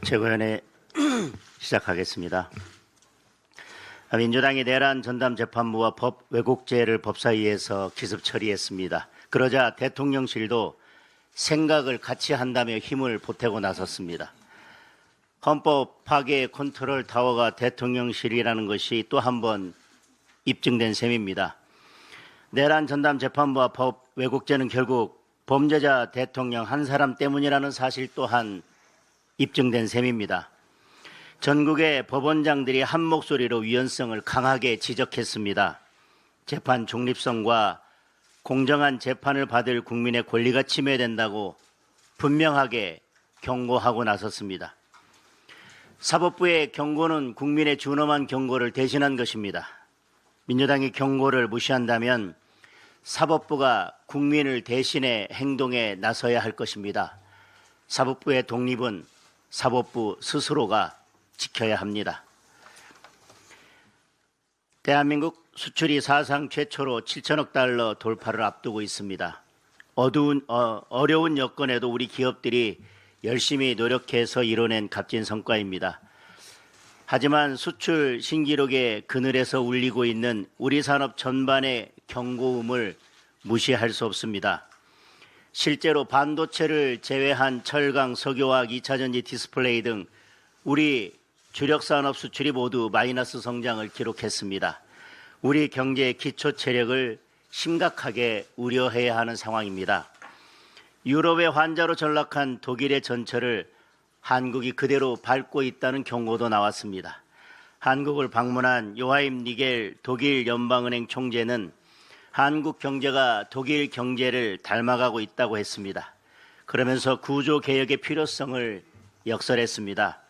최고위원회 시작하겠습니다. 민주당이 내란 전담 재판부와 법 왜곡죄를 법사위에서 기습 처리했습니다. 그러자 대통령실도 생각을 같이 한다며 힘을 보태고 나섰습니다. 헌법 파괴 컨트롤 타워가 대통령실이라는 것이 또 한 번 입증된 셈입니다. 내란 전담 재판부와 법 왜곡죄는 결국 범죄자 대통령 한 사람 때문이라는 사실 또한 입증된 셈입니다. 전국의 법원장들이 한 목소리로 위헌성을 강하게 지적했습니다. 재판 중립성과 공정한 재판을 받을 국민의 권리가 침해된다고 분명하게 경고하고 나섰습니다. 사법부의 경고는 국민의 준엄한 경고를 대신한 것입니다. 민주당이 경고를 무시한다면 사법부가 국민을 대신해 행동에 나서야 할 것입니다. 사법부의 독립은 사법부 스스로가 지켜야 합니다. 대한민국 수출이 사상 최초로 7천억 달러 돌파를 앞두고 있습니다. 어려운 여건에도 우리 기업들이 열심히 노력해서 이뤄낸 값진 성과입니다. 하지만 수출 신기록의 그늘에서 울리고 있는 우리 산업 전반의 경고음을 무시할 수 없습니다. 실제로 반도체를 제외한 철강, 석유화학, 2차전지, 디스플레이 등 우리 주력 산업 수출이 모두 마이너스 성장을 기록했습니다. 우리 경제의 기초 체력을 심각하게 우려해야 하는 상황입니다. 유럽의 환자로 전락한 독일의 전철을 한국이 그대로 밟고 있다는 경고도 나왔습니다. 한국을 방문한 요하임 니겔 독일 연방은행 총재는 한국 경제가 독일 경제를 닮아가고 있다고 했습니다. 그러면서 구조개혁의 필요성을 역설했습니다.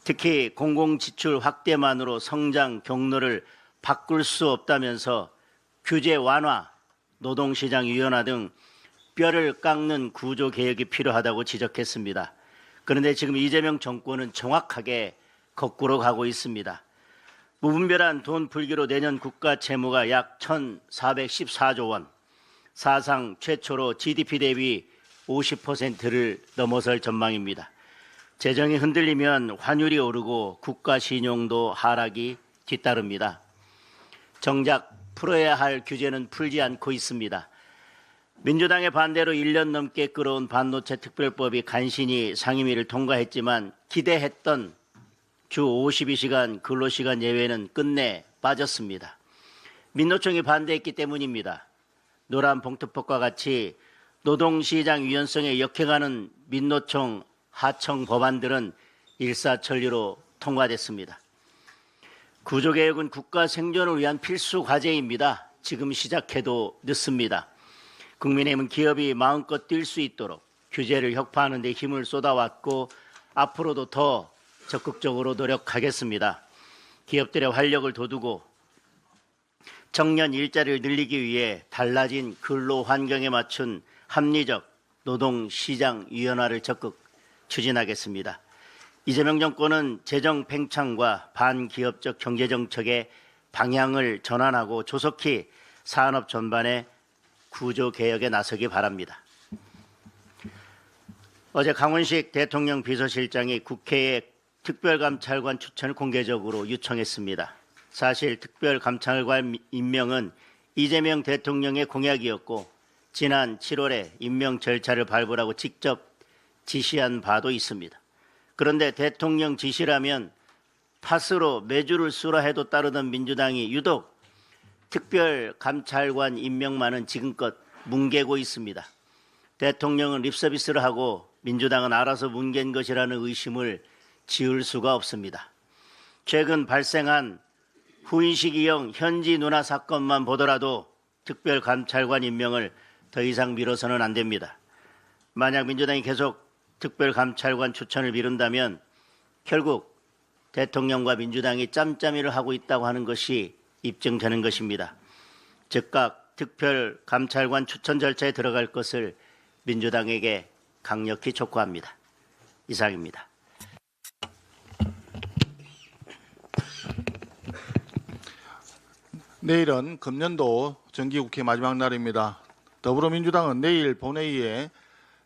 특히 공공지출 확대만으로 성장 경로를 바꿀 수 없다면서 규제 완화, 노동시장 유연화 등 뼈를 깎는 구조개혁이 필요하다고 지적했습니다. 그런데 지금 이재명 정권은 정확하게 거꾸로 가고 있습니다. 무분별한 돈 풀기로 내년 국가 채무가 약 1,414조 원, 사상 최초로 GDP 대비 50%를 넘어설 전망입니다. 재정이 흔들리면 환율이 오르고 국가 신용도 하락이 뒤따릅니다. 정작 풀어야 할 규제는 풀지 않고 있습니다. 민주당의 반대로 1년 넘게 끌어온 반도체 특별법이 간신히 상임위를 통과했지만 기대했던 주 52시간 근로시간 예외는 끝내 빠졌습니다. 민노총이 반대했기 때문입니다. 노란 봉투법과 같이 노동시장 유연성에 역행하는 민노총 하청 법안들은 일사천리로 통과됐습니다. 구조개혁은 국가 생존을 위한 필수 과제입니다. 지금 시작해도 늦습니다. 국민의힘은 기업이 마음껏 뛸 수 있도록 규제를 혁파하는 데 힘을 쏟아왔고 앞으로도 더 적극적으로 노력하겠습니다. 기업들의 활력을 돋우고 청년 일자리를 늘리기 위해 달라진 근로 환경에 맞춘 합리적 노동시장 유연화를 적극 추진하겠습니다. 이재명 정권은 재정 팽창과 반기업적 경제정책의 방향을 전환하고 조속히 산업 전반의 구조개혁에 나서기 바랍니다. 어제 강훈식 대통령 비서실장이 국회에 특별감찰관 추천을 공개적으로 요청했습니다. 사실 특별감찰관 임명은 이재명 대통령의 공약이었고 지난 7월에 임명 절차를 밟으라고 직접 지시한 바도 있습니다. 그런데 대통령 지시라면 팥으로 메주를 쓰라 해도 따르던 민주당이 유독 특별감찰관 임명만은 지금껏 뭉개고 있습니다. 대통령은 립서비스를 하고 민주당은 알아서 뭉갠 것이라는 의심을 지울 수가 없습니다. 최근 발생한 후인식 현지 누나 사건만 보더라도 특별감찰관 임명을 더 이상 미뤄서는 안 됩니다. 만약 민주당이 계속 특별감찰관 추천을 미룬다면 결국 대통령과 민주당이 짬짬이를 하고 있다고 하는 것이 입증되는 것입니다. 즉각 특별감찰관 추천 절차에 들어갈 것을 민주당에게 강력히 촉구합니다. 이상입니다. 내일은 금년도 정기국회 마지막 날입니다. 더불어민주당은 내일 본회의에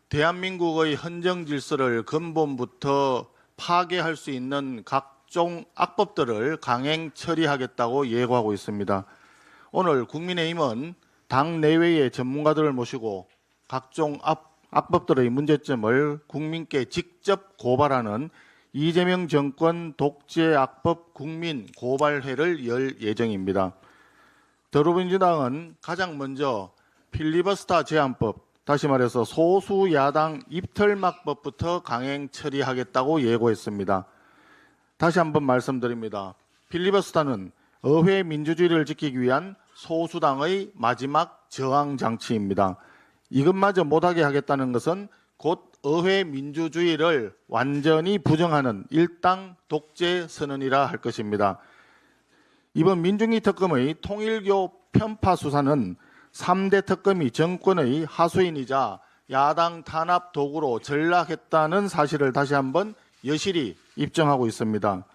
대한민국의 헌정 질서를 근본부터 파괴할 수 있는 각종 악법들을 강행 처리하겠다고 예고하고 있습니다. 오늘 국민의힘은 당 내외의 전문가들을 모시고 각종 악법들의 문제점을 국민께 직접 고발하는 이재명 정권 독재 악법 국민 고발회를 열 예정입니다. 더불어민주당은 가장 먼저 필리버스터 제한법, 다시 말해서 소수 야당 입털막법부터 강행 처리하겠다고 예고했습니다. 다시 한번 말씀드립니다. 필리버스터는 의회 민주주의를 지키기 위한 소수당의 마지막 저항 장치입니다. 이것마저 못하게 하겠다는 것은 곧 의회 민주주의를 완전히 부정하는 일당 독재 선언이라 할 것입니다. 이번 민중기 특검의 통일교 편파 수사는 3대 특검이 정권의 하수인이자 야당 탄압 도구로 전락했다는 사실을 다시 한번 여실히 입증하고 있습니다.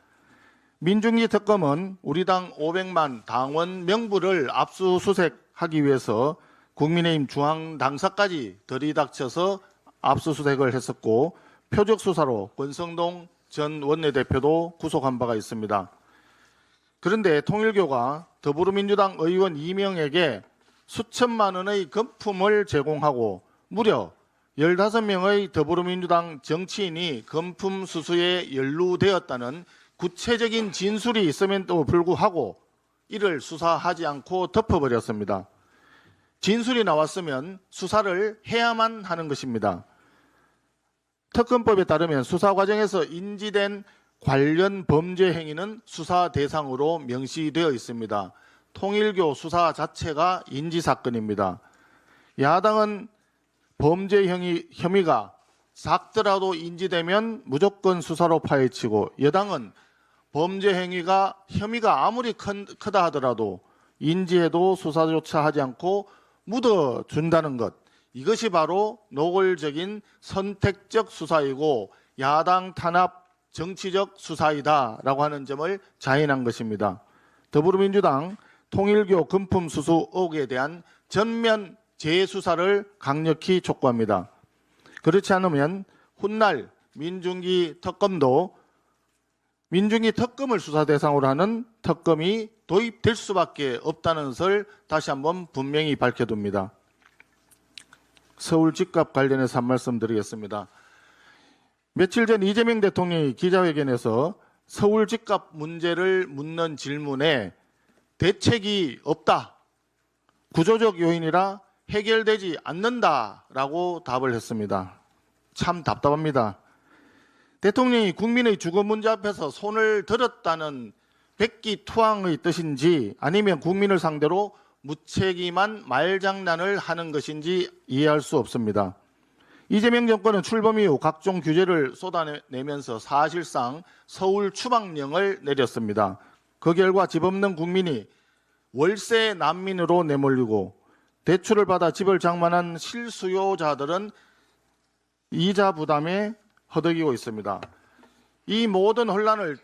민중기 특검은 우리 당 500만 당원 명부를 압수수색하기 위해서 국민의힘 중앙당사까지 들이닥쳐서 압수수색을 했었고 표적 수사로 권성동 전 원내대표도 구속한 바가 있습니다. 그런데 통일교가 더불어민주당 의원 2명에게 수천만 원의 금품을 제공하고 무려 15명의 더불어민주당 정치인이 금품 수수에 연루되었다는 구체적인 진술이 있음에도 불구하고 이를 수사하지 않고 덮어버렸습니다. 진술이 나왔으면 수사를 해야만 하는 것입니다. 특검법에 따르면 수사 과정에서 인지된 관련 범죄 행위는 수사 대상으로 명시되어 있습니다. 통일교 수사 자체가 인지사건입니다. 야당은 범죄 혐의가 작더라도 인지되면 무조건 수사로 파헤치고 여당은 범죄 혐의가 아무리 크다 하더라도 인지해도 수사조차 하지 않고 묻어준다는 것. 이것이 바로 노골적인 선택적 수사이고 야당 탄압 정치적 수사이다라고 하는 점을 자인한 것입니다. 더불어민주당 통일교 금품 수수 의혹에 대한 전면 재수사를 강력히 촉구합니다. 그렇지 않으면 훗날 민중기 특검을 수사 대상으로 하는 특검이 도입될 수밖에 없다는 것을 다시 한번 분명히 밝혀둡니다. 서울 집값 관련해서 한 말씀 드리겠습니다. 며칠 전 이재명 대통령이 기자회견에서 서울 집값 문제를 묻는 질문에 대책이 없다, 구조적 요인이라 해결되지 않는다라고 답을 했습니다. 참 답답합니다. 대통령이 국민의 주거 문제 앞에서 손을 들었다는 백기투항의 뜻인지 아니면 국민을 상대로 무책임한 말장난을 하는 것인지 이해할 수 없습니다. 이재명 정권은 출범 이후 각종 규제를 쏟아내면서 사실상 서울 추방령을 내렸습니다. 그 결과 집 없는 국민이 월세 난민으로 내몰리고 대출을 받아 집을 장만한 실수요자들은 이자 부담에 허덕이고 있습니다. 이 모든 혼란을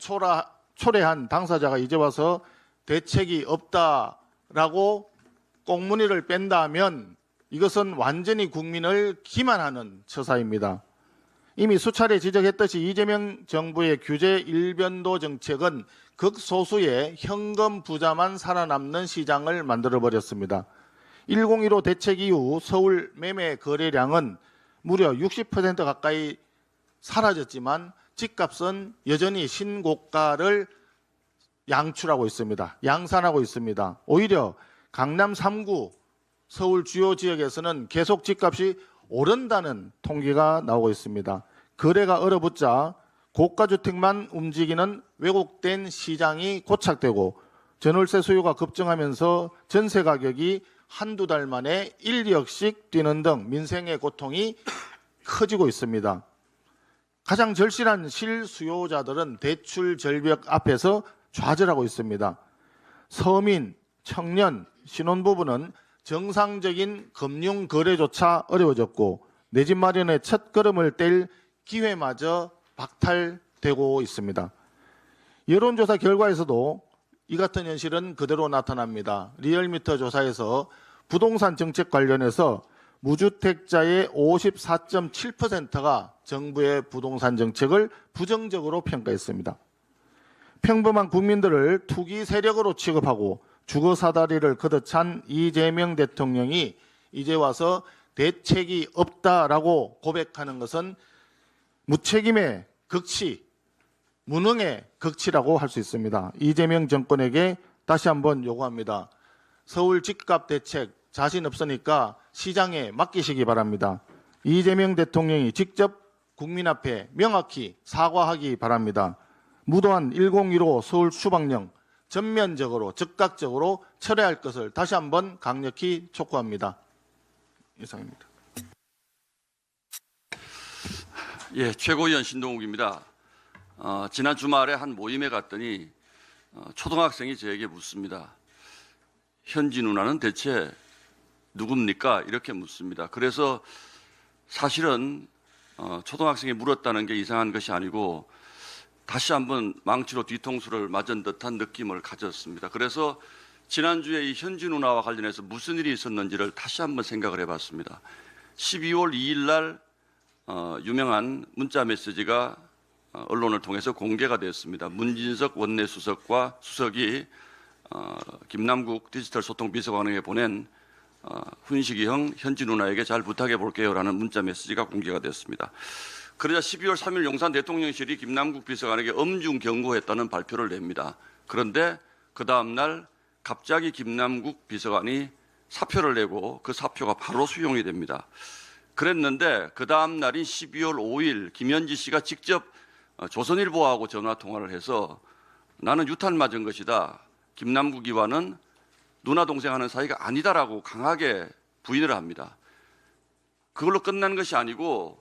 초래한 당사자가 이제 와서 대책이 없다라고 꽁무니를 뺀다면 이것은 완전히 국민을 기만하는 처사입니다. 이미 수차례 지적했듯이 이재명 정부의 규제 일변도 정책은 극소수의 현금 부자만 살아남는 시장을 만들어버렸습니다. 1015 대책 이후 서울 매매 거래량은 무려 60% 가까이 사라졌지만 집값은 여전히 신고가를 양출하고 있습니다. 양산하고 있습니다. 오히려 강남 3구 서울 주요 지역에서는 계속 집값이 오른다는 통계가 나오고 있습니다. 거래가 얼어붙자 고가주택만 움직이는 왜곡된 시장이 고착되고 전월세 수요가 급증하면서 전세 가격이 한두 달 만에 1, 2억씩 뛰는 등 민생의 고통이 커지고 있습니다. 가장 절실한 실수요자들은 대출 절벽 앞에서 좌절하고 있습니다. 서민, 청년, 신혼부부는 정상적인 금융 거래조차 어려워졌고 내 집 마련의 첫 걸음을 뗄 기회마저 박탈되고 있습니다. 여론조사 결과에서도 이 같은 현실은 그대로 나타납니다. 리얼미터 조사에서 부동산 정책 관련해서 무주택자의 54.7%가 정부의 부동산 정책을 부정적으로 평가했습니다. 평범한 국민들을 투기 세력으로 취급하고 주거 사다리를 걷어찬 이재명 대통령이 이제 와서 대책이 없다라고 고백하는 것은 무책임의 극치, 무능의 극치라고 할 수 있습니다. 이재명 정권에게 다시 한번 요구합니다. 서울 집값 대책 자신 없으니까 시장에 맡기시기 바랍니다. 이재명 대통령이 직접 국민 앞에 명확히 사과하기 바랍니다. 무도한 1015 서울 추방령 전면적으로 즉각적으로 철회할 것을 다시 한번 강력히 촉구합니다. 이상입니다. 예, 최고위원 신동욱입니다. 지난 주말에 한 모임에 갔더니 초등학생이 저에게 묻습니다. 현지 누나는 대체 누굽니까? 이렇게 묻습니다. 그래서 사실은 초등학생이 물었다는 게 이상한 것이 아니고 다시 한번 망치로 뒤통수를 맞은 듯한 느낌을 가졌습니다. 그래서 지난주에 이 현지 누나와 관련해서 무슨 일이 있었는지를 다시 한번 생각을 해봤습니다. 12월 2일 날 유명한 문자 메시지가 언론을 통해서 공개가 됐습니다. 문진석 원내수석과 수석이 김남국 디지털 소통 비서관에게 보낸 훈식이형 현지 누나에게 잘 부탁해 볼게요라는 문자 메시지가 공개가 됐습니다. 그러자 12월 3일 용산 대통령실이 김남국 비서관에게 엄중 경고했다는 발표를 냅니다. 그런데 그 다음 날 갑자기 김남국 비서관이 사표를 내고 그 사표가 바로 수용이 됩니다. 그랬는데 그 다음 날인 12월 5일 김현지 씨가 직접 조선일보하고 전화 통화를 해서 나는 유탄 맞은 것이다. 김남국 의원은 누나 동생 하는 사이가 아니다라고 강하게 부인을 합니다. 그걸로 끝난 것이 아니고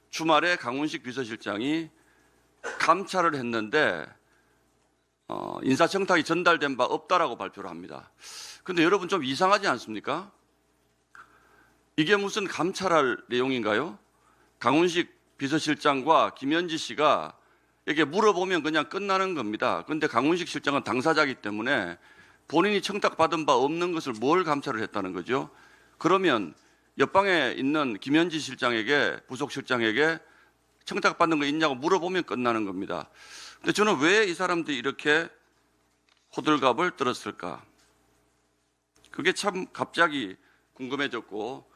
주말에 강훈식 비서실장이 감찰을 했는데 인사청탁이 전달된 바 없다라고 발표를 합니다. 그런데 여러분 좀 이상하지 않습니까? 이게 무슨 감찰할 내용인가요? 강훈식 비서실장과 김현지 씨가 이게 물어보면 그냥 끝나는 겁니다. 그런데 강훈식 실장은 당사자이기 때문에 본인이 청탁받은 바 없는 것을 뭘 감찰을 했다는 거죠? 그러면 옆방에 있는 김현지 실장에게 부속 실장에게 청탁받는 거 있냐고 물어보면 끝나는 겁니다. 근데 저는 왜 이 사람들이 이렇게 호들갑을 떨었을까? 그게 참 갑자기 궁금해졌고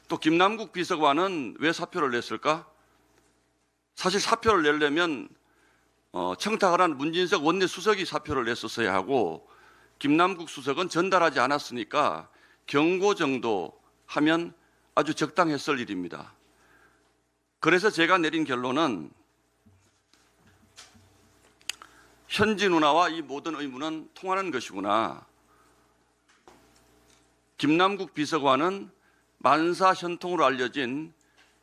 또 김남국 비서관은 왜 사표를 냈을까? 사실 사표를 내려면 청탁을 한 문진석 원내수석이 사표를 냈었어야 하고 김남국 수석은 전달하지 않았으니까 경고 정도 하면 아주 적당했을 일입니다. 그래서 제가 내린 결론은 현지 누나와 이 모든 의무는 통하는 것이구나. 김남국 비서관은 만사현통으로 알려진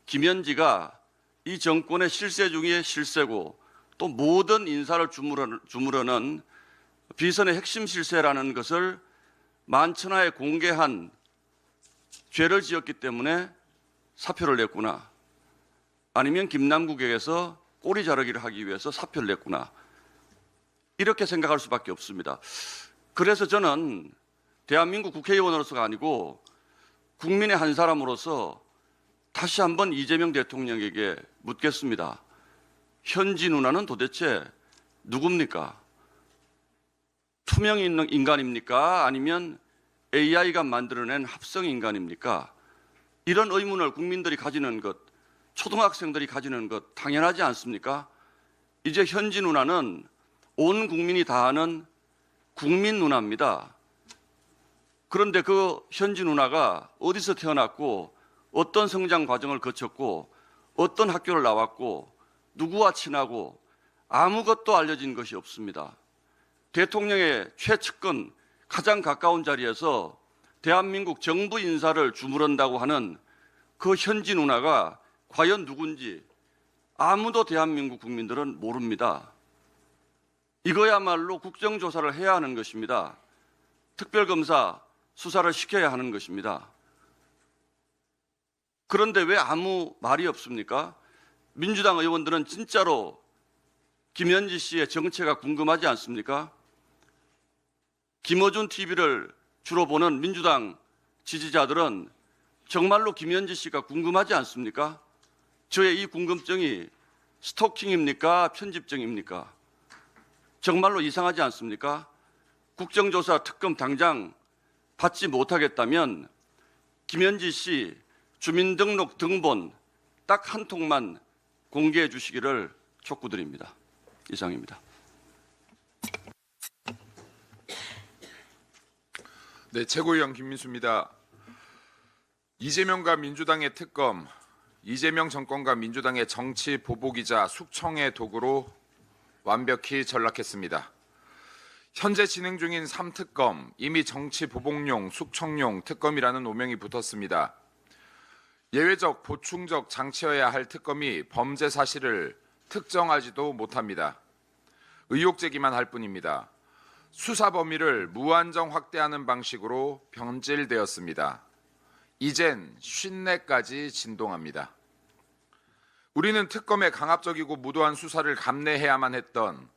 김현지가 이 정권의 실세 중에 실세고 또 모든 인사를 주무르는 비선의 핵심 실세라는 것을 만천하에 공개한 죄를 지었기 때문에 사표를 냈구나. 아니면 김남국에게서 꼬리 자르기를 하기 위해서 사표를 냈구나. 이렇게 생각할 수밖에 없습니다. 그래서 저는 대한민국 국회의원으로서가 아니고 국민의 한 사람으로서 다시 한번 이재명 대통령에게 묻겠습니다. 현지 누나는 도대체 누굽니까? 투명 인간입니까? 아니면 AI가 만들어낸 합성 인간입니까? 이런 의문을 국민들이 가지는 것, 초등학생들이 가지는 것 당연하지 않습니까? 이제 현지 누나는 온 국민이 다 아는 국민 누나입니다. 그런데 그 현지 누나가 어디서 태어났고 어떤 성장 과정을 거쳤고 어떤 학교를 나왔고 누구와 친하고 아무것도 알려진 것이 없습니다. 대통령의 최측근 가장 가까운 자리에서 대한민국 정부 인사를 주무른다고 하는 그 현지 누나가 과연 누군지 아무도 대한민국 국민들은 모릅니다. 이거야말로 국정조사를 해야 하는 것입니다. 특별검사 수사를 시켜야 하는 것입니다. 그런데 왜 아무 말이 없습니까? 민주당 의원들은 진짜로 김현지 씨의 정체가 궁금하지 않습니까? 김어준 TV를 주로 보는 민주당 지지자들은 정말로 김현지 씨가 궁금하지 않습니까? 저의 이 궁금증이 스토킹입니까? 편집증입니까? 정말로 이상하지 않습니까? 국정조사 특검 당장 받지 못하겠다면 김현지 씨 주민등록 등본 딱 한 통만 공개해 주시기를 촉구드립니다. 이상입니다. 네, 최고위원 김민수입니다. 이재명과 민주당의 특검, 이재명 정권과 민주당의 정치 보복이자 숙청의 도구로 완벽히 전락했습니다. 현재 진행 중인 3특검, 이미 정치 보복용, 숙청용 특검이라는 오명이 붙었습니다. 예외적, 보충적 장치여야 할 특검이 범죄 사실을 특정하지도 못합니다. 의혹 제기만 할 뿐입니다. 수사 범위를 무한정 확대하는 방식으로 변질되었습니다. 이젠 쉰내까지 진동합니다. 우리는 특검의 강압적이고 무도한 수사를 감내해야만 했던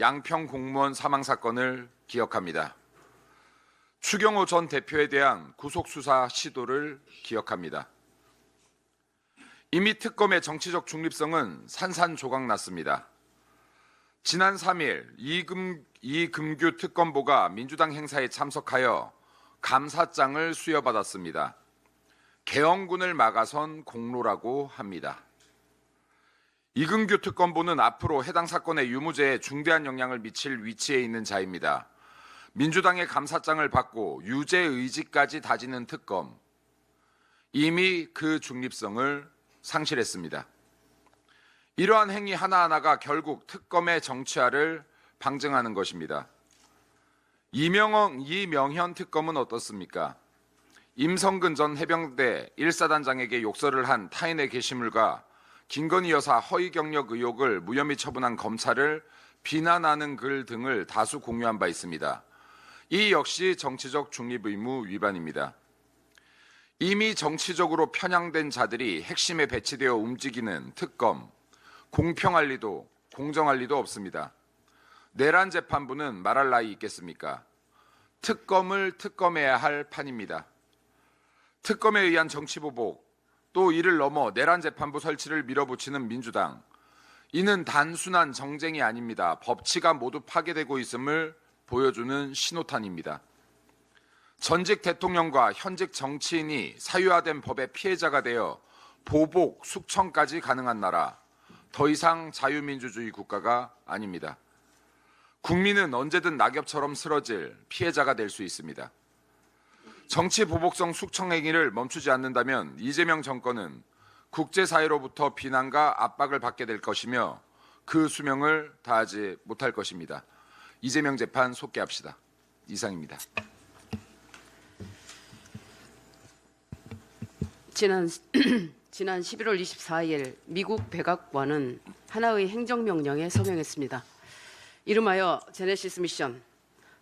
양평 공무원 사망 사건을 기억합니다. 추경호 전 대표에 대한 구속수사 시도를 기억합니다. 이미 특검의 정치적 중립성은 산산조각났습니다. 지난 3일 이금규 특검보가 민주당 행사에 참석하여 감사장을 수여받았습니다. 계엄군을 막아선 공로라고 합니다. 이금규 특검보는 앞으로 해당 사건의 유무죄에 중대한 영향을 미칠 위치에 있는 자입니다. 민주당의 감사장을 받고 유죄 의지까지 다지는 특검, 이미 그 중립성을 상실했습니다. 이러한 행위 하나하나가 결국 특검의 정치화를 방증하는 것입니다. 이명현 특검은 어떻습니까? 임성근 전 해병대 1사단장에게 욕설을 한 타인의 게시물과 김건희 여사 허위 경력 의혹을 무혐의 처분한 검찰을 비난하는 글 등을 다수 공유한 바 있습니다. 이 역시 정치적 중립 의무 위반입니다. 이미 정치적으로 편향된 자들이 핵심에 배치되어 움직이는 특검, 공평할 리도 공정할 리도 없습니다. 내란 재판부는 말할 나위 있겠습니까? 특검을 특검해야 할 판입니다. 특검에 의한 정치보복, 또 이를 넘어 내란 재판부 설치를 밀어붙이는 민주당. 이는 단순한 정쟁이 아닙니다. 법치가 모두 파괴되고 있음을 보여주는 신호탄입니다. 전직 대통령과 현직 정치인이 사유화된 법의 피해자가 되어 보복, 숙청까지 가능한 나라. 더 이상 자유민주주의 국가가 아닙니다. 국민은 언제든 낙엽처럼 쓰러질 피해자가 될 수 있습니다. 정치 보복성 숙청 행위를 멈추지 않는다면 이재명 정권은 국제사회로부터 비난과 압박을 받게 될 것이며 그 수명을 다하지 못할 것입니다. 이재명 재판 속개합시다. 이상입니다. 지난 11월 24일 미국 백악관은 하나의 행정명령에 서명했습니다. 이름하여 제네시스 미션,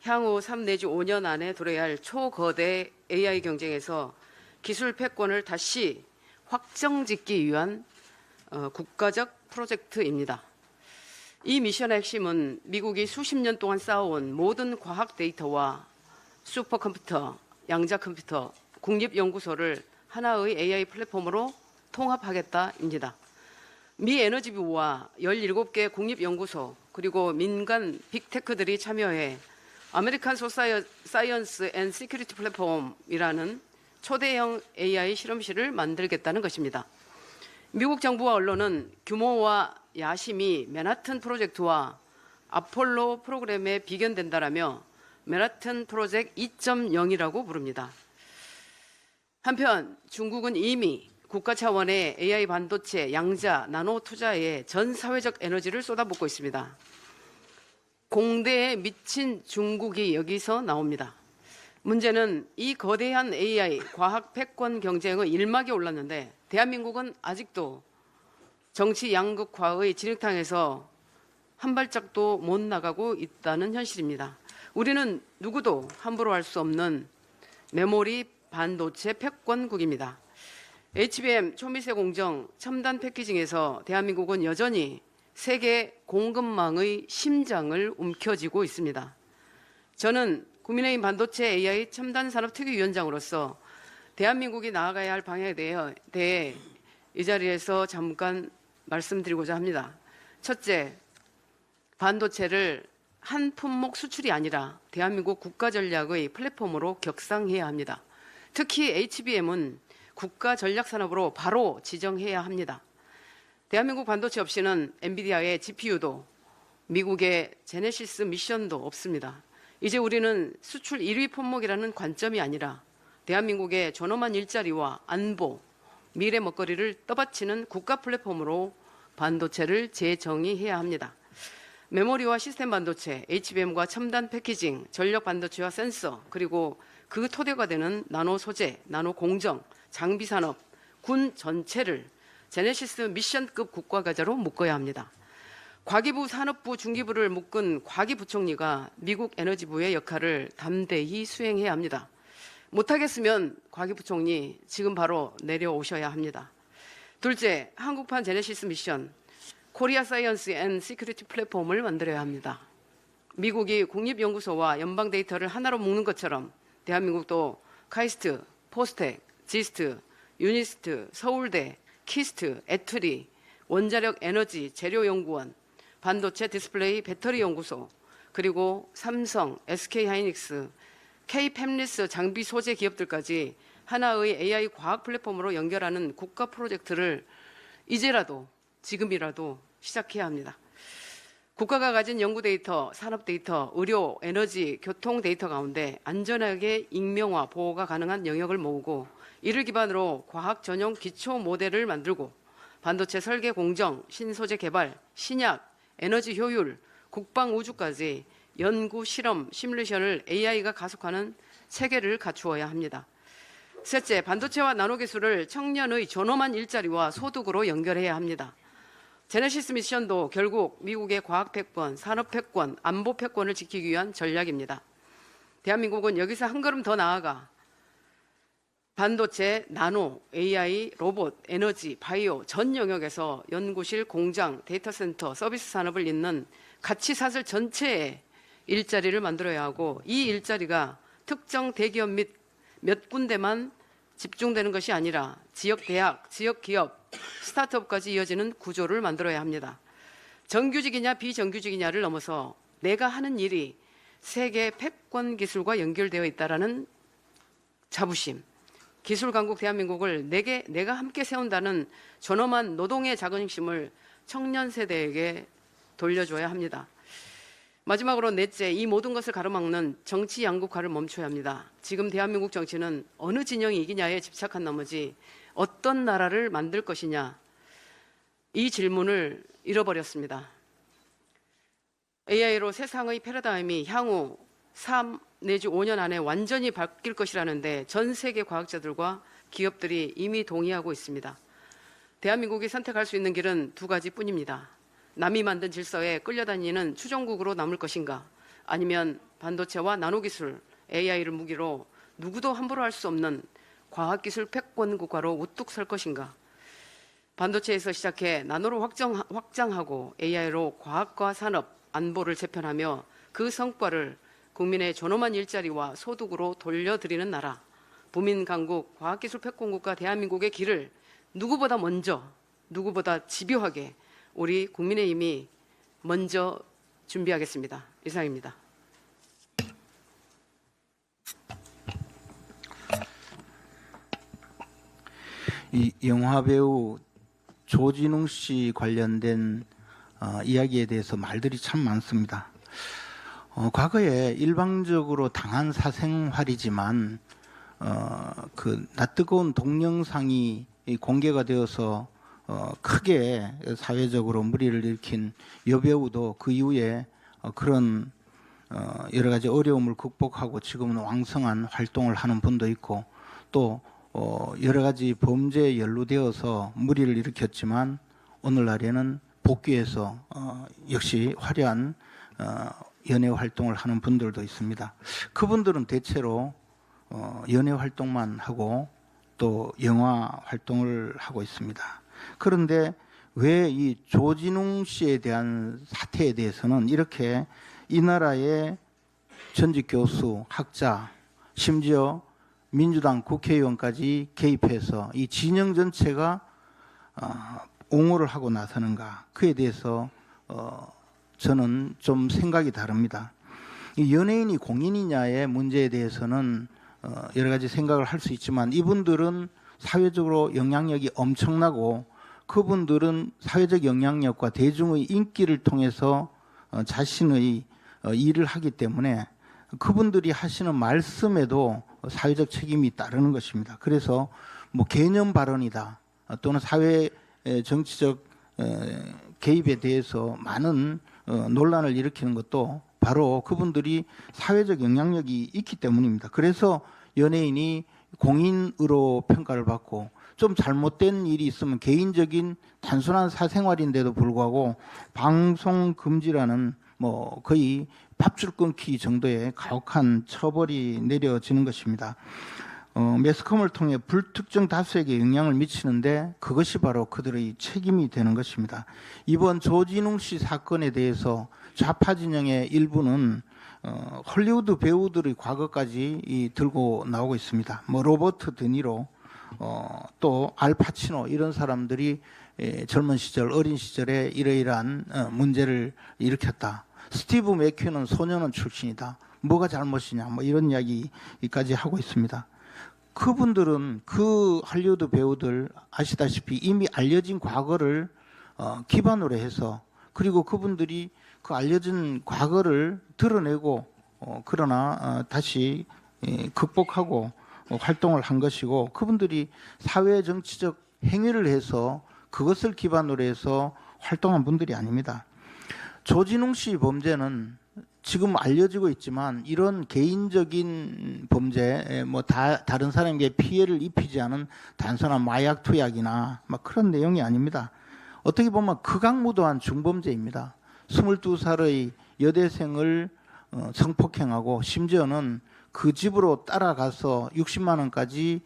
향후 3 내지 5년 안에 도래해야 할 초거대 AI 경쟁에서 기술 패권을 다시 확정짓기 위한 국가적 프로젝트입니다. 이 미션의 핵심은 미국이 수십 년 동안 쌓아온 모든 과학 데이터와 슈퍼컴퓨터, 양자컴퓨터, 국립연구소를 하나의 AI 플랫폼으로 통합하겠다입니다. 미 에너지부와 17개 국립연구소 그리고 민간 빅테크들이 참여해 아메리칸 사이언스 앤 시큐리티 플랫폼이라는 초대형 AI 실험실을 만들겠다는 것입니다. 미국 정부와 언론은 규모와 야심이 맨하튼 프로젝트와 아폴로 프로그램에 비견된다라며 맨하튼 프로젝트 2.0이라고 부릅니다. 한편 중국은 이미 국가 차원의 AI 반도체, 양자, 나노 투자에 전 사회적 에너지를 쏟아붓고 있습니다. 공대에 미친 중국이 여기서 나옵니다. 문제는 이 거대한 AI 과학 패권 경쟁의 일막에 올랐는데 대한민국은 아직도 정치 양극화의 진흙탕에서 한 발짝도 못 나가고 있다는 현실입니다. 우리는 누구도 함부로 할 수 없는 메모리 반도체 패권국입니다. HBM, 초미세 공정, 첨단 패키징에서 대한민국은 여전히 세계 공급망의 심장을 움켜쥐고 있습니다. 저는 국민의힘 반도체 AI 첨단산업특위위원장으로서 대한민국이 나아가야 할 방향에 대해 이 자리에서 잠깐 말씀드리고자 합니다. 첫째, 반도체를 한 품목 수출이 아니라 대한민국 국가 전략의 플랫폼으로 격상해야 합니다. 특히 HBM은 국가 전략 산업으로 바로 지정해야 합니다. 대한민국 반도체 없이는 엔비디아의 GPU도 미국의 제네시스 미션도 없습니다. 이제 우리는 수출 1위 품목이라는 관점이 아니라 대한민국의 존엄한 일자리와 안보, 미래 먹거리를 떠받치는 국가 플랫폼으로 반도체를 재정의해야 합니다. 메모리와 시스템 반도체, HBM과 첨단 패키징, 전력 반도체와 센서, 그리고 그 토대가 되는 나노 소재, 나노 공정, 장비 산업, 군 전체를 제네시스 미션급 국가 과제로 묶어야 합니다. 과기부, 산업부, 중기부를 묶은 과기부총리가 미국 에너지부의 역할을 담대히 수행해야 합니다. 못하겠으면 과기부총리 지금 바로 내려오셔야 합니다. 둘째, 한국판 제네시스 미션, 코리아 사이언스 앤 시큐리티 플랫폼을 만들어야 합니다. 미국이 국립연구소와 연방 데이터를 하나로 묶는 것처럼 대한민국도 카이스트, 포스텍, 지스트, 유니스트, 서울대, 키스트, 에트리, 원자력 에너지 재료연구원, 반도체 디스플레이 배터리 연구소, 그리고 삼성, SK하이닉스, K팹리스 장비 소재 기업들까지 하나의 AI 과학 플랫폼으로 연결하는 국가 프로젝트를 이제라도, 지금이라도 시작해야 합니다. 국가가 가진 연구 데이터, 산업 데이터, 의료, 에너지, 교통 데이터 가운데 안전하게 익명화, 보호가 가능한 영역을 모으고 이를 기반으로 과학 전용 기초 모델을 만들고 반도체 설계 공정, 신소재 개발, 신약, 에너지 효율, 국방 우주까지 연구, 실험, 시뮬레이션을 AI가 가속하는 체계를 갖추어야 합니다. 셋째, 반도체와 나노기술을 청년의 존엄한 일자리와 소득으로 연결해야 합니다. 제네시스 미션도 결국 미국의 과학 패권, 산업 패권, 안보 패권을 지키기 위한 전략입니다. 대한민국은 여기서 한 걸음 더 나아가 반도체, 나노, AI, 로봇, 에너지, 바이오 전 영역에서 연구실, 공장, 데이터 센터, 서비스 산업을 잇는 가치 사슬 전체에 일자리를 만들어야 하고 이 일자리가 특정 대기업 및 몇 군데만 집중되는 것이 아니라 지역 대학, 지역 기업, 스타트업까지 이어지는 구조를 만들어야 합니다. 정규직이냐 비정규직이냐를 넘어서 내가 하는 일이 세계 패권 기술과 연결되어 있다는 자부심, 기술 강국 대한민국을 내가 함께 세운다는 존엄한 노동의 자긍심을 청년 세대에게 돌려줘야 합니다. 마지막으로 넷째, 이 모든 것을 가로막는 정치 양극화를 멈춰야 합니다. 지금 대한민국 정치는 어느 진영이 이기냐에 집착한 나머지 어떤 나라를 만들 것이냐 이 질문을 잃어버렸습니다. AI로 세상의 패러다임이 향후 3 내지 5년 안에 완전히 바뀔 것이라는데 전 세계 과학자들과 기업들이 이미 동의하고 있습니다. 대한민국이 선택할 수 있는 길은 두 가지뿐입니다. 남이 만든 질서에 끌려다니는 추종국으로 남을 것인가, 아니면 반도체와 나노기술, AI를 무기로 누구도 함부로 할 수 없는 과학기술 패권 국가로 우뚝 설 것인가. 반도체에서 시작해 나노로 확장하고 AI로 과학과 산업, 안보를 재편하며 그 성과를 국민의 존엄한 일자리와 소득으로 돌려드리는 나라, 부민 강국 과학기술 패권국가 대한민국의 길을 누구보다 먼저, 누구보다 집요하게 우리 국민의힘이 먼저 준비하겠습니다. 이상입니다. 이 영화배우 조진웅 씨 관련된 이야기에 대해서 말들이 참 많습니다. 과거에 일방적으로 당한 사생활이지만 그 낯뜨거운 동영상이 공개가 되어서 크게 사회적으로 물의를 일으킨 여배우도 그 이후에 그런 여러 가지 어려움을 극복하고 지금은 왕성한 활동을 하는 분도 있고 또 여러 가지 범죄에 연루되어서 물의를 일으켰지만 오늘날에는 복귀해서 역시 화려한 연예 활동을 하는 분들도 있습니다. 그분들은 대체로 연예 활동만 하고 또 영화 활동을 하고 있습니다. 그런데 왜 이 조진웅 씨에 대한 사태에 대해서는 이렇게 이 나라의 전직 교수, 학자, 심지어 민주당 국회의원까지 개입해서 이 진영 전체가 옹호를 하고 나서는가, 그에 대해서 저는 좀 생각이 다릅니다. 이 연예인이 공인이냐의 문제에 대해서는 여러 가지 생각을 할 수 있지만, 이분들은 사회적으로 영향력이 엄청나고 그분들은 사회적 영향력과 대중의 인기를 통해서 자신의 일을 하기 때문에 그분들이 하시는 말씀에도 사회적 책임이 따르는 것입니다. 그래서 뭐 개념 발언이다 또는 사회 정치적 개입에 대해서 많은 논란을 일으키는 것도 바로 그분들이 사회적 영향력이 있기 때문입니다. 그래서 연예인이 공인으로 평가를 받고, 좀 잘못된 일이 있으면 개인적인 단순한 사생활인데도 불구하고 방송 금지라는 뭐 거의 밥줄 끊기 정도의 가혹한 처벌이 내려지는 것입니다. 매스컴을 통해 불특정 다수에게 영향을 미치는데 그것이 바로 그들의 책임이 되는 것입니다. 이번 조진웅 씨 사건에 대해서 좌파 진영의 일부는 헐리우드 배우들의 과거까지 들고 나오고 있습니다. 뭐 로버트 드니로, 또 알파치노, 이런 사람들이 젊은 시절, 어린 시절에 이러이러한 문제를 일으켰다. 스티브 맥큐는 소년원 출신이다. 뭐가 잘못이냐, 뭐 이런 이야기까지 하고 있습니다. 그분들은 그 할리우드 배우들 아시다시피 이미 알려진 과거를 기반으로 해서, 그리고 그분들이 그 알려진 과거를 드러내고 그러나 다시 극복하고 활동을 한 것이고, 그분들이 사회 정치적 행위를 해서 그것을 기반으로 해서 활동한 분들이 아닙니다. 조진웅 씨 범죄는 지금 알려지고 있지만 이런 개인적인 범죄, 뭐 다른 사람에게 피해를 입히지 않은 단순한 마약 투약이나 막 그런 내용이 아닙니다. 어떻게 보면 극악무도한 중범죄입니다. 22살의 여대생을 성폭행하고 심지어는 그 집으로 따라가서 60만 원까지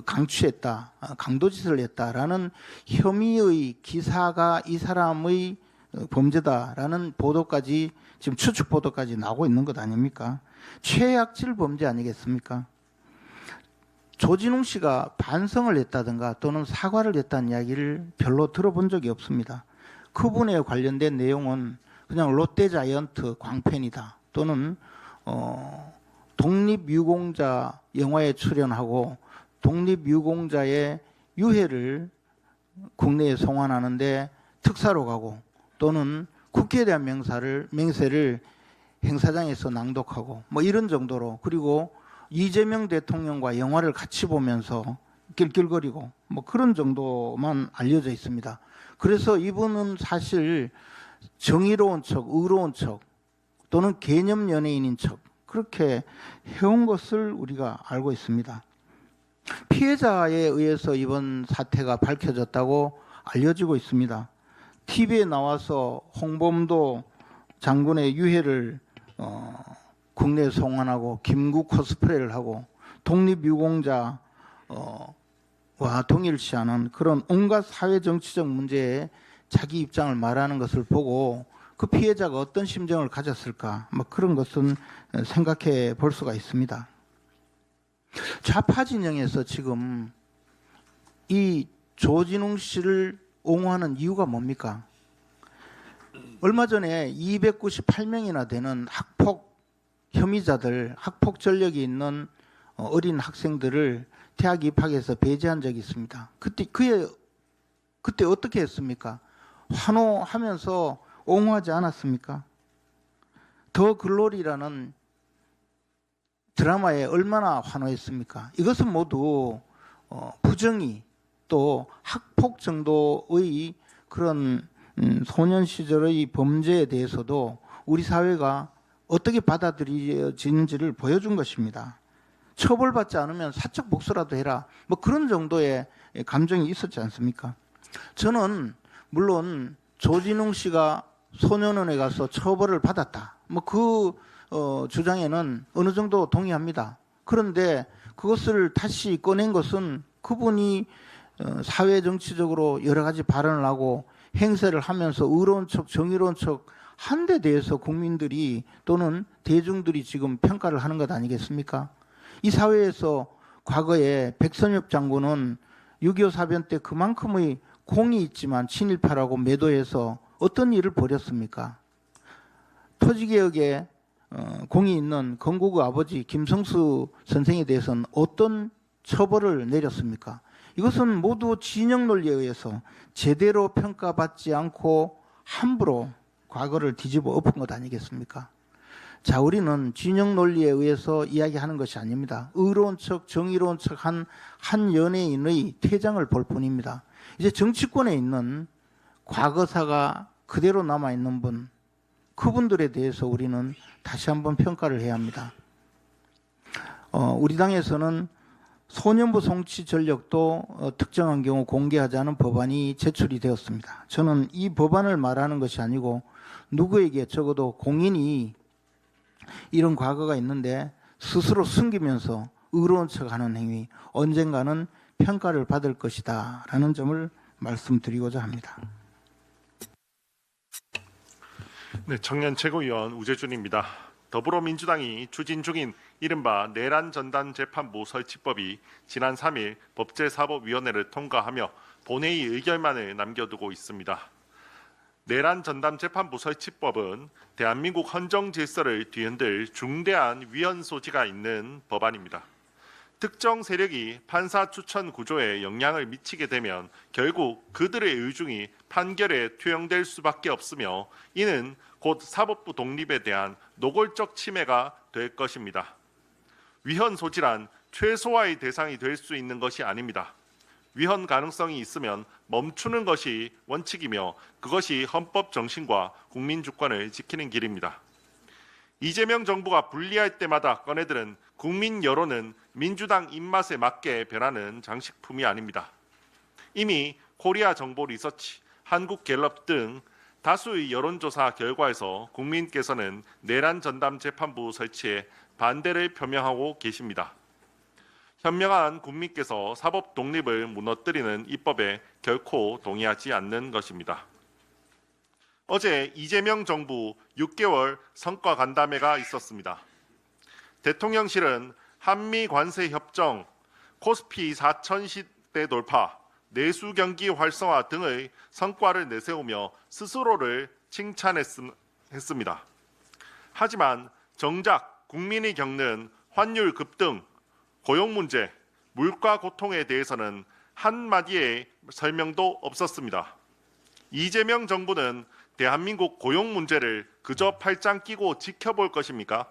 강취했다, 강도짓을 했다라는 혐의의 기사가 이 사람의 범죄다라는 보도까지, 지금 추측 보도까지 나오고 있는 것 아닙니까? 최악질 범죄 아니겠습니까? 조진웅 씨가 반성을 했다든가 또는 사과를 했다는 이야기를 별로 들어본 적이 없습니다. 그분에 관련된 내용은 그냥 롯데자이언트 광팬이다, 또는 독립유공자 영화에 출연하고 독립유공자의 유해를 국내에 송환하는데 특사로 가고, 또는 국회에 대한 맹세를 행사장에서 낭독하고 뭐 이런 정도로, 그리고 이재명 대통령과 영화를 같이 보면서 낄낄거리고 뭐 그런 정도만 알려져 있습니다. 그래서 이분은 사실 정의로운 척, 의로운 척, 또는 개념 연예인인 척 그렇게 해온 것을 우리가 알고 있습니다. 피해자에 의해서 이번 사태가 밝혀졌다고 알려지고 있습니다. TV에 나와서 홍범도 장군의 유해를 국내에 송환하고 김구 코스프레를 하고 독립유공자와 동일시하는 그런 온갖 사회정치적 문제에 자기 입장을 말하는 것을 보고 그 피해자가 어떤 심정을 가졌을까, 뭐 그런 것은 생각해 볼 수가 있습니다. 좌파 진영에서 지금 이 조진웅 씨를 옹호하는 이유가 뭡니까? 얼마 전에 298명이나 되는 학폭 혐의자들, 학폭 전력이 있는 어린 학생들을 대학 입학해서 배제한 적이 있습니다. 그때 어떻게 했습니까? 환호하면서 옹호하지 않았습니까? 더 글로리라는 드라마에 얼마나 환호했습니까? 이것은 모두 부정의, 또 학폭 정도의 그런 소년 시절의 범죄에 대해서도 우리 사회가 어떻게 받아들여지는지를 보여준 것입니다. 처벌받지 않으면 사적 복수라도 해라, 뭐 그런 정도의 감정이 있었지 않습니까? 저는 물론 조진웅 씨가 소년원에 가서 처벌을 받았다, 뭐 그 주장에는 어느 정도 동의합니다. 그런데 그것을 다시 꺼낸 것은 그분이 사회 정치적으로 여러 가지 발언을 하고 행세를 하면서 의로운 척, 정의로운 척 한 데 대해서 국민들이 또는 대중들이 지금 평가를 하는 것 아니겠습니까? 이 사회에서 과거에 백선엽 장군은 6.25 사변 때 그만큼의 공이 있지만 친일파라고 매도해서 어떤 일을 벌였습니까? 토지개혁에 공이 있는 건국의 아버지 김성수 선생에 대해서는 어떤 처벌을 내렸습니까? 이것은 모두 진영 논리에 의해서 제대로 평가받지 않고 함부로 과거를 뒤집어 엎은 것 아니겠습니까? 자, 우리는 진영 논리에 의해서 이야기하는 것이 아닙니다. 의로운 척, 정의로운 척 한 연예인의 퇴장을 볼 뿐입니다. 이제 정치권에 있는 과거사가 그대로 남아있는 분, 그분들에 대해서 우리는 다시 한번 평가를 해야 합니다. 우리 당에서는 소년부 송치 전력도 특정한 경우 공개하자는 법안이 제출이 되었습니다. 저는 이 법안을 말하는 것이 아니고 누구에게 적어도 공인이 이런 과거가 있는데 스스로 숨기면서 의로운 척하는 행위, 언젠가는 평가를 받을 것이다 라는 점을 말씀드리고자 합니다. 네, 청년 최고위원 우재준입니다. 더불어민주당이 추진 중인 이른바 내란 전담 재판부 설치법이 지난 3일 법제사법위원회를 통과하며 본회의 의결만을 남겨두고 있습니다. 내란 전담 재판부 설치법은 대한민국 헌정 질서를 뒤흔들 중대한 위헌 소지가 있는 법안입니다. 특정 세력이 판사 추천 구조에 영향을 미치게 되면 결국 그들의 의중이 판결에 투영될 수밖에 없으며 이는 곧 사법부 독립에 대한 노골적 침해가 될 것입니다. 위헌 소지란 최소화의 대상이 될 수 있는 것이 아닙니다. 위헌 가능성이 있으면 멈추는 것이 원칙이며 그것이 헌법 정신과 국민 주권을 지키는 길입니다. 이재명 정부가 불리할 때마다 꺼내드는 국민 여론은 민주당 입맛에 맞게 변하는 장식품이 아닙니다. 이미 코리아 정보 리서치, 한국갤럽 등 다수의 여론조사 결과에서 국민께서는 내란 전담 재판부 설치에 반대를 표명하고 계십니다. 현명한 국민께서 사법 독립을 무너뜨리는 입법에 결코 동의하지 않는 것입니다. 어제 이재명 정부 6개월 성과 간담회가 있었습니다. 대통령실은 한미 관세 협정, 코스피 4000시대 돌파, 내수 경기 활성화 등의 성과를 내세우며 스스로를 칭찬했습니다. 하지만 정작 국민이 겪는 환율 급등, 고용 문제, 물가 고통에 대해서는 한마디의 설명도 없었습니다. 이재명 정부는 대한민국 고용 문제를 그저 팔짱 끼고 지켜볼 것입니까?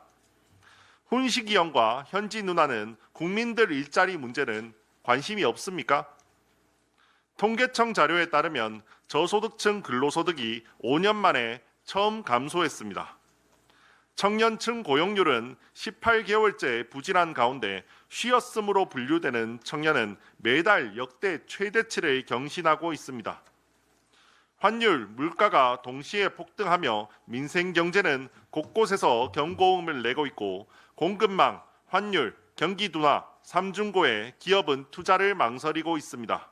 훈식이 형과 현지 누나는 국민들 일자리 문제는 관심이 없습니까? 통계청 자료에 따르면 저소득층 근로소득이 5년 만에 처음 감소했습니다. 청년층 고용률은 18개월째 부진한 가운데 쉬었음으로 분류되는 청년은 매달 역대 최대치를 경신하고 있습니다. 환율, 물가가 동시에 폭등하며 민생 경제는 곳곳에서 경고음을 내고 있고 공급망, 환율, 경기 둔화, 삼중고에 기업은 투자를 망설이고 있습니다.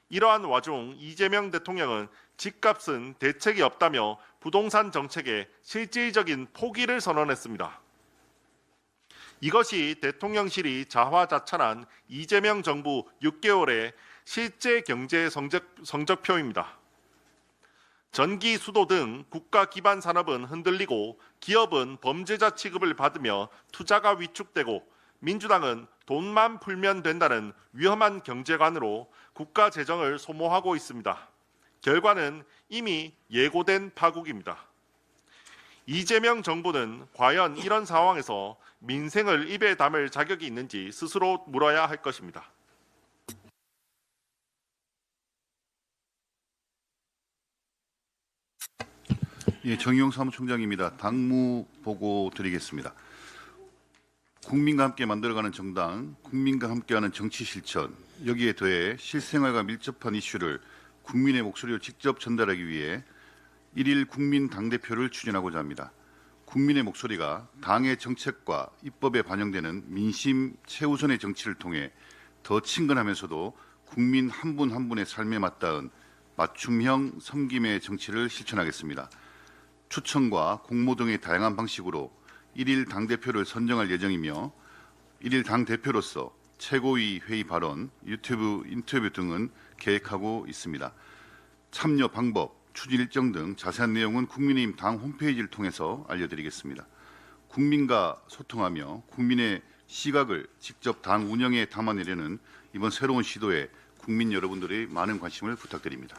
이러한 와중 이재명 대통령은 집값은 대책이 없다며 부동산 정책에 실질적인 포기를 선언했습니다. 이것이 대통령실이 자화자찬한 이재명 정부 6개월의 실제 경제 성적표입니다. 전기, 수도 등 국가 기반 산업은 흔들리고 기업은 범죄자 취급을 받으며 투자가 위축되고 민주당은 돈만 풀면 된다는 위험한 경제관으로 국가 재정을 소모하고 있습니다. 결과는 이미 예고된 파국입니다. 이재명 정부는 과연 이런 상황에서 민생을 입에 담을 자격이 있는지 스스로 물어야 할 것입니다. 예, 정의용 사무총장입니다. 당무 보고 드리겠습니다. 국민과 함께 만들어가는 정당, 국민과 함께하는 정치 실천, 여기에 더해 실생활과 밀접한 이슈를 국민의 목소리로 직접 전달하기 위해 1일 국민 당대표를 추진하고자 합니다. 국민의 목소리가 당의 정책과 입법에 반영되는 민심 최우선의 정치를 통해 더 친근하면서도 국민 한 분 한 분의 삶에 맞닿은 맞춤형 섬김의 정치를 실천하겠습니다. 추천과 공모 등의 다양한 방식으로 1일 당대표를 선정할 예정이며 일일 당 대표로서 최고위 회의 발언, 유튜브 인터뷰 등은 계획하고 있습니다. 참여 방법, 추진 일정 등 자세한 내용은 국민의힘 당 홈페이지를 통해서 알려드리겠습니다. 국민과 소통하며 국민의 시각을 직접 당 운영에 담아내려는 이번 새로운 시도에 국민 여러분들의 많은 관심을 부탁드립니다.